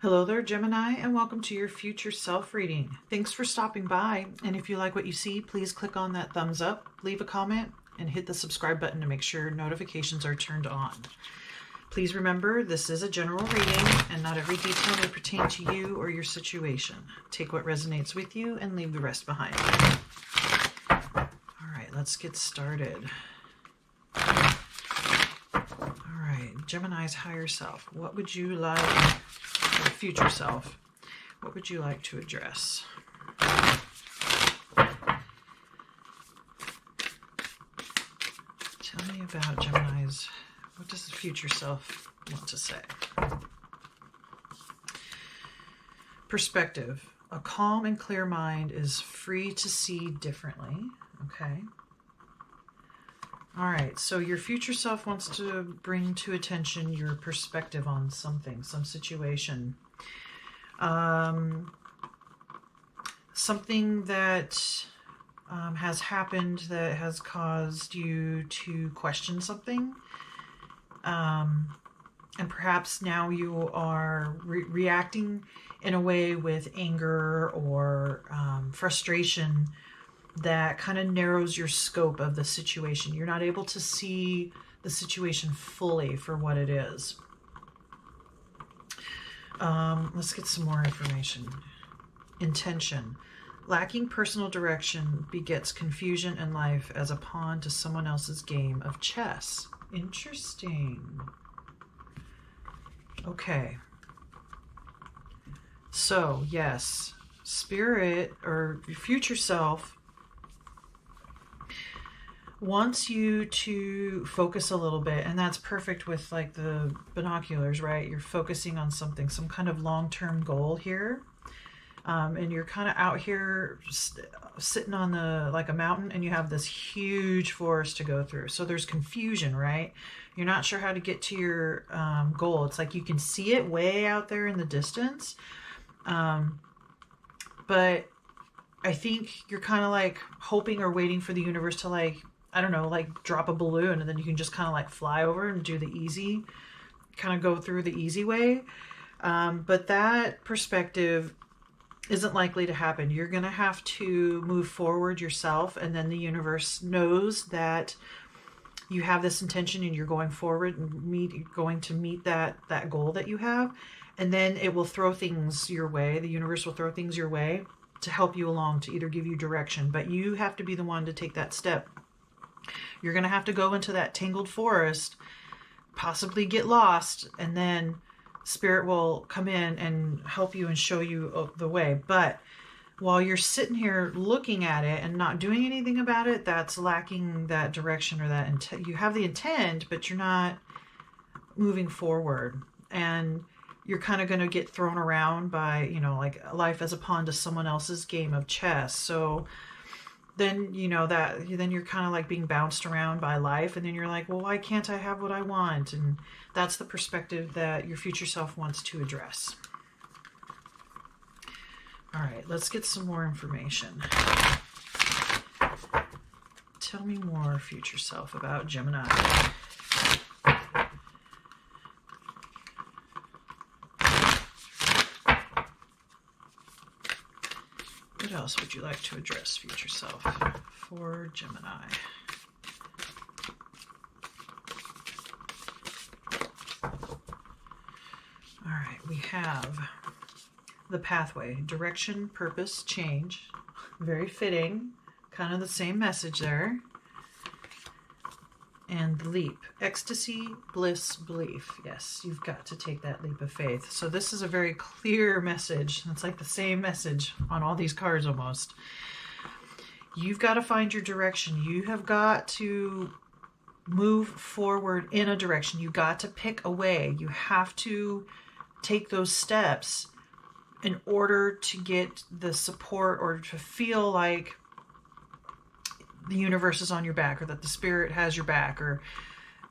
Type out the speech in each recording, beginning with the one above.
Hello there, Gemini, and welcome to your future self reading. Thanks for stopping by, and if you like what you see, please click on that thumbs up, leave a comment, and hit the subscribe button to make sure notifications are turned on. Please remember, this is a general reading, and not every detail may pertain to you or your situation. Take what resonates with you and leave the rest behind. All right, let's get started. All right, Gemini's higher self. What would you like? Future self, what would you like to address? Tell me about Gemini's, what does the future self want to say? Perspective. A calm and clear mind is free to see differently. Okay. All right, so your future self wants to bring to attention your perspective on something, some situation. Something that has happened that has caused you to question something. And perhaps now you are reacting in a way with anger or frustration that kind of narrows your scope of the situation. You're not able to see the situation fully for what it is. Let's get some more information. Intention. Lacking personal direction begets confusion in life as a pawn to someone else's game of chess. Interesting. Okay. So, yes, spirit or your future self wants you to focus a little bit, and that's perfect with like the binoculars, right? You're focusing on something, some kind of long-term goal here, and you're kind of out here sitting on like a mountain, and you have this huge forest to go through. So there's confusion, right? You're not sure how to get to your goal. It's like you can see it way out there in the distance, but I think you're kind of like hoping or waiting for the universe to like, I don't know, like drop a balloon, and then you can just kind of like fly over and do the easy, kind of go through the easy way. But that perspective isn't likely to happen. You're going to have to move forward yourself, and then the universe knows that you have this intention and you're going forward and going to meet that goal that you have. And then it will throw things your way. The universe will throw things your way to help you along, to either give you direction. But you have to be the one to take that step. You're going to have to go into that tangled forest, possibly get lost, and then spirit will come in and help you and show you the way. But while you're sitting here looking at it and not doing anything about it, that's lacking that direction or that intent. You have the intent, but you're not moving forward. And you're kind of going to get thrown around by, you know, like life as a pawn to someone else's game of chess. So then, you know, then you're kind of like being bounced around by life, and then you're like, well, why can't I have what I want? And that's the perspective that your future self wants to address. All right, let's get some more information. Tell me more, future self, about Gemini. What else would you like to address, future self, for Gemini? All right, we have the pathway, direction, purpose, change. Very fitting, kind of the same message there. And the leap, ecstasy, bliss, belief. Yes, you've got to take that leap of faith. So this is a very clear message. It's like the same message on all these cards almost. You've got to find your direction. You have got to move forward in a direction. You've got to pick a way. You have to take those steps in order to get the support or to feel like the universe is on your back, or that the spirit has your back,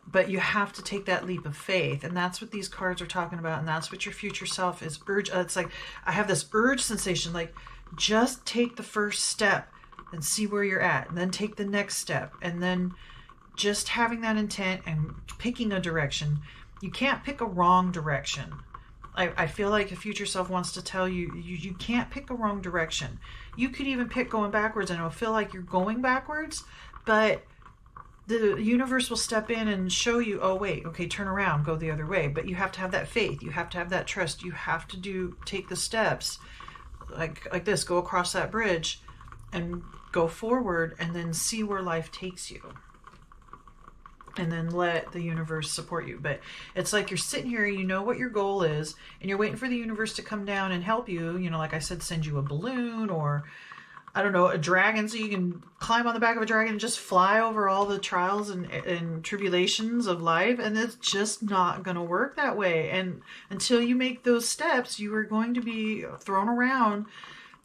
but you have to take that leap of faith. And that's what these cards are talking about. And that's what your future self is it's like, I have this urge sensation, like just take the first step and see where you're at, and then take the next step, and then just having that intent and picking a direction. You can't pick a wrong direction. I feel like the future self wants to tell you, you can't pick a wrong direction. You could even pick going backwards and it'll feel like you're going backwards, but the universe will step in and show you, oh wait, okay, turn around, go the other way. But you have to have that faith. You have to have that trust. You have to take the steps like this, go across that bridge and go forward and then see where life takes you. And then let the universe support you. But it's like you're sitting here, you know what your goal is, and you're waiting for the universe to come down and help you. You know, like I said, send you a balloon or, I don't know, a dragon so you can climb on the back of a dragon and just fly over all the trials and tribulations of life. And it's just not going to work that way. And until you make those steps, you are going to be thrown around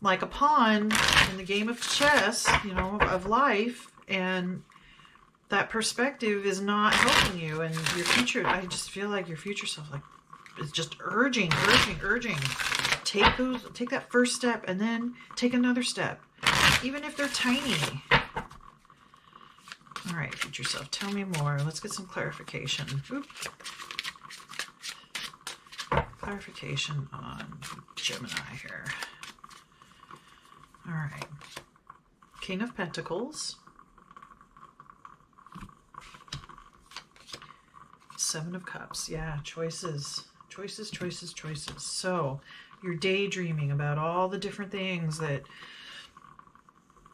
like a pawn in the game of chess, you know, of life. And that perspective is not helping you, and your future, I just feel like your future self like is just urging. Take that first step and then take another step, even if they're tiny. All right, future self, tell me more. Let's get some clarification. Clarification on Gemini here. All right. King of Pentacles. Seven of Cups. Yeah, choices. So you're daydreaming about all the different things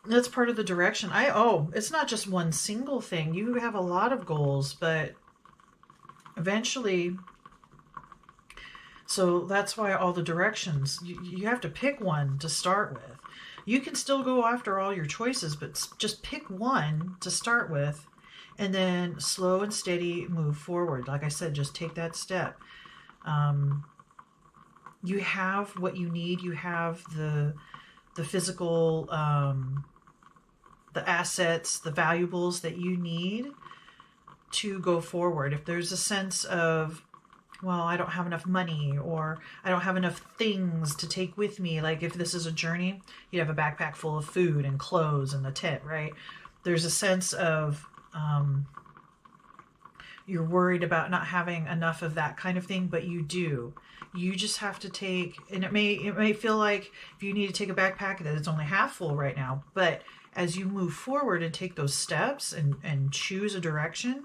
that's part of the direction. It's not just one single thing. You have a lot of goals, but eventually, so that's why all the directions, you have to pick one to start with. You can still go after all your choices, but just pick one to start with. And then slow and steady move forward. Like I said, just take that step. You have what you need. You have the physical, the assets, the valuables that you need to go forward. If there's a sense of, well, I don't have enough money or I don't have enough things to take with me. Like if this is a journey, you have a backpack full of food and clothes and a tent, right? There's a sense of, you're worried about not having enough of that kind of thing, but you do. You just have to take, and it may feel like if you need to take a backpack that it's only half full right now, but as you move forward and take those steps and choose a direction,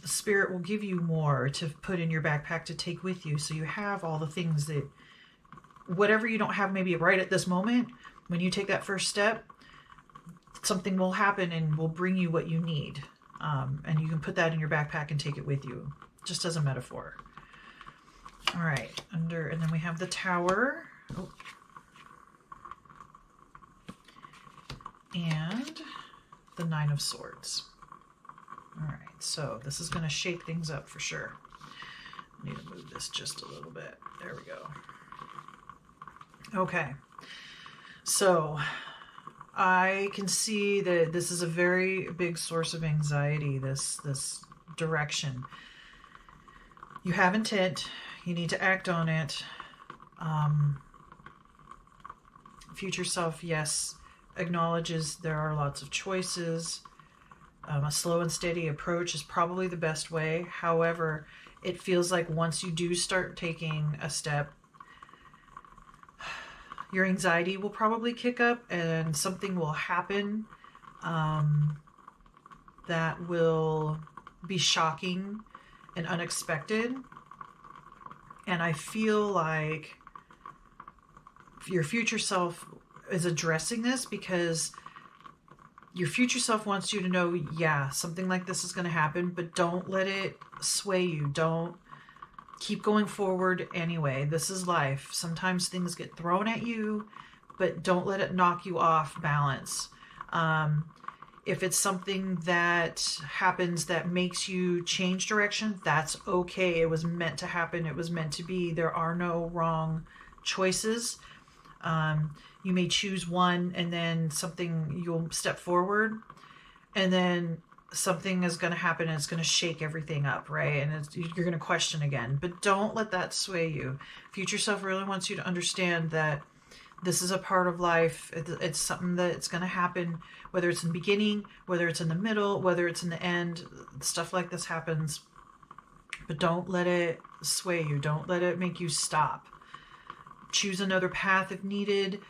the spirit will give you more to put in your backpack to take with you. So you have all the things that, whatever you don't have maybe right at this moment, when you take that first step, something will happen and will bring you what you need. And you can put that in your backpack and take it with you, just as a metaphor. All right, and then we have the Tower. Oh. And the Nine of Swords. All right, so this is going to shake things up for sure. I need to move this just a little bit. There we go. Okay, so I can see that this is a very big source of anxiety, this direction. You have intent. You need to act on it. Future self, yes, acknowledges there are lots of choices. A slow and steady approach is probably the best way. However, it feels like once you do start taking a step, your anxiety will probably kick up and something will happen that will be shocking and unexpected. And I feel like your future self is addressing this because your future self wants you to know, yeah, something like this is going to happen, but don't let it sway you. Don't keep going forward anyway. This is life. Sometimes things get thrown at you, but don't let it knock you off balance. If it's something that happens that makes you change direction, that's okay. It was meant to happen. It was meant to be. There are no wrong choices. You may choose one and then you'll step forward and then something is going to happen and it's going to shake everything up, right? And you're going to question again, but don't let that sway you. Future self really wants you to understand that this is a part of life. It's something that's going to happen, whether it's in the beginning, whether it's in the middle, whether it's in the end. Stuff like this happens. But don't let it sway you. Don't let it make you stop. Choose another path if needed,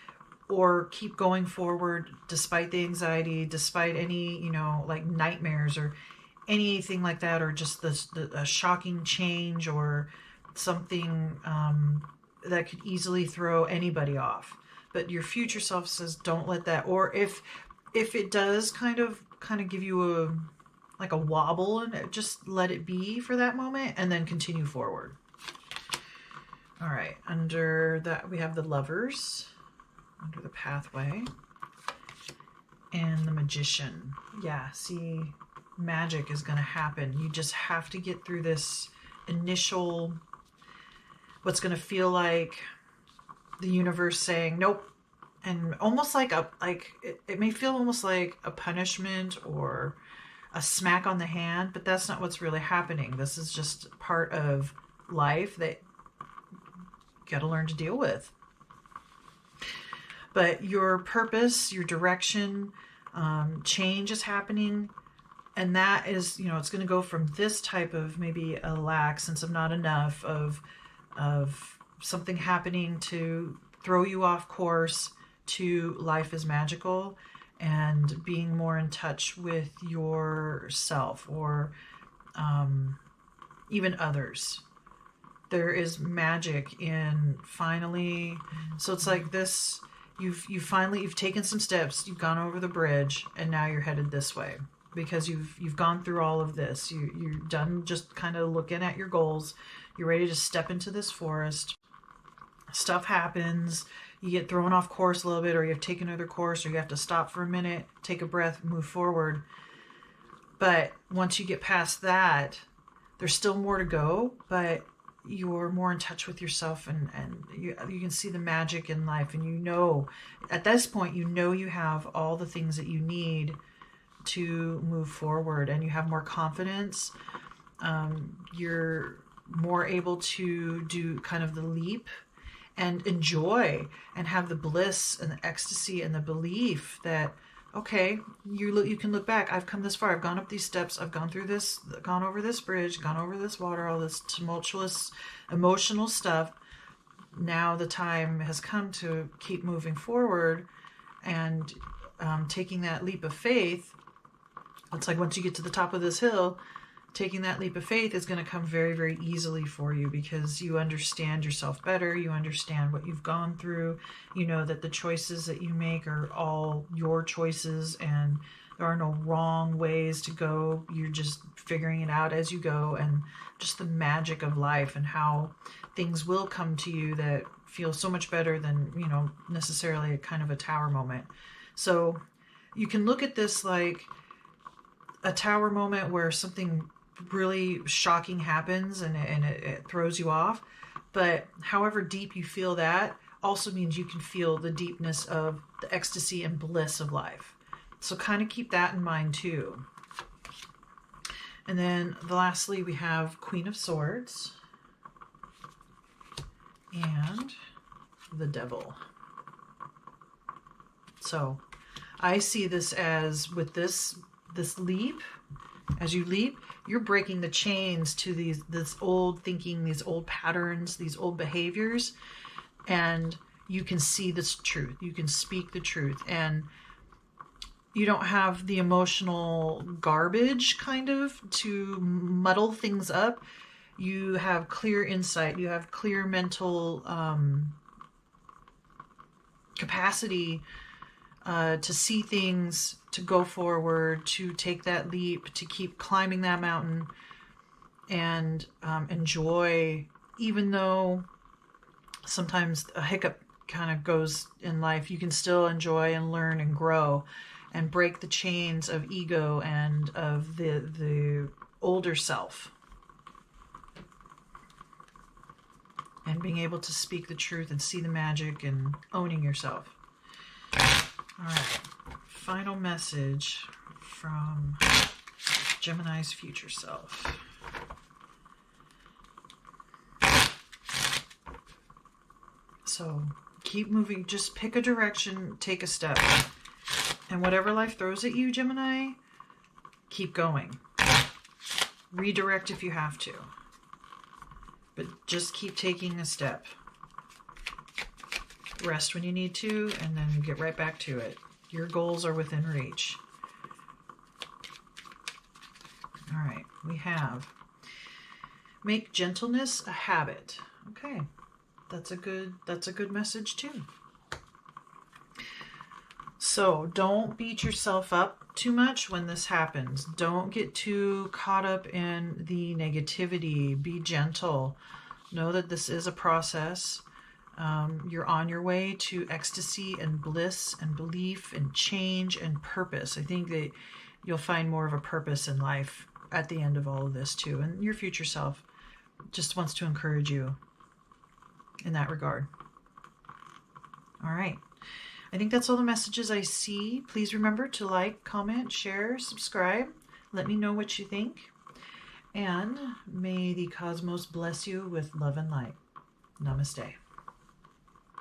or keep going forward despite the anxiety, despite any, like nightmares or anything like that, or just a shocking change or something that could easily throw anybody off. But your future self says don't let that, or if it does kind of give you a wobble, and just let it be for that moment and then continue forward. All right, under that we have the Lovers, under the Pathway, and the Magician. Yeah, see, magic is going to happen. You just have to get through this initial, what's going to feel like the universe saying nope, and almost like it may feel almost like a punishment or a smack on the hand, but that's not what's really happening. This is just part of life that you got to learn to deal with. But your purpose, your direction, change is happening, and that is, it's going to go from this type of maybe a lack, sense of not enough, of something happening to throw you off course, to life is magical and being more in touch with yourself, or even others. There is magic in finally, so it's like this, you've taken some steps, you've gone over the bridge, and now you're headed this way because you've gone through all of this. You're done just kind of looking at your goals. You're ready to step into this forest. Stuff happens. You get thrown off course a little bit, or you have to take another course, or you have to stop for a minute, take a breath, move forward. But once you get past that, there's still more to go, but you're more in touch with yourself, and you can see the magic in life, and at this point you have all the things that you need to move forward, and you have more confidence. You're more able to do kind of the leap and enjoy and have the bliss and the ecstasy and the belief that, okay, you can look back. I've come this far. I've gone up these steps. I've gone through this, gone over this bridge, gone over this water, all this tumultuous emotional stuff. Now the time has come to keep moving forward and taking that leap of faith. It's like once you get to the top of this hill, taking that leap of faith is going to come very, very easily for you because you understand yourself better. You understand what you've gone through. You know that the choices that you make are all your choices, and there are no wrong ways to go. You're just figuring it out as you go, and just the magic of life and how things will come to you that feel so much better than, necessarily a kind of a tower moment. So you can look at this like a tower moment where something really shocking happens and it throws you off. But however deep you feel, that also means you can feel the deepness of the ecstasy and bliss of life. So kind of keep that in mind too. And then lastly, we have Queen of Swords and the Devil. So I see this as with this leap, as you leap, you're breaking the chains to this old thinking, these old patterns, these old behaviors, and you can see this truth. You can speak the truth, and you don't have the emotional garbage kind of to muddle things up. You have clear insight. You have clear mental capacity to see things, to go forward, to take that leap, to keep climbing that mountain, and enjoy, even though sometimes a hiccup kind of goes in life, you can still enjoy and learn and grow and break the chains of ego and of the older self. And being able to speak the truth and see the magic and owning yourself. All right, final message from Gemini's future self. So keep moving, just pick a direction, take a step. And whatever life throws at you, Gemini, keep going. Redirect if you have to. But just keep taking a step. Rest when you need to, and then get right back to it. Your goals are within reach. All right, we have make gentleness a habit. Okay, that's a good message too. So don't beat yourself up too much when this happens. Don't get too caught up in the negativity. Be gentle. Know that this is a process. You're on your way to ecstasy and bliss and belief and change and purpose. I think that you'll find more of a purpose in life at the end of all of this too. And your future self just wants to encourage you in that regard. All right. I think that's all the messages I see. Please remember to like, comment, share, subscribe. Let me know what you think. And may the cosmos bless you with love and light. Namaste.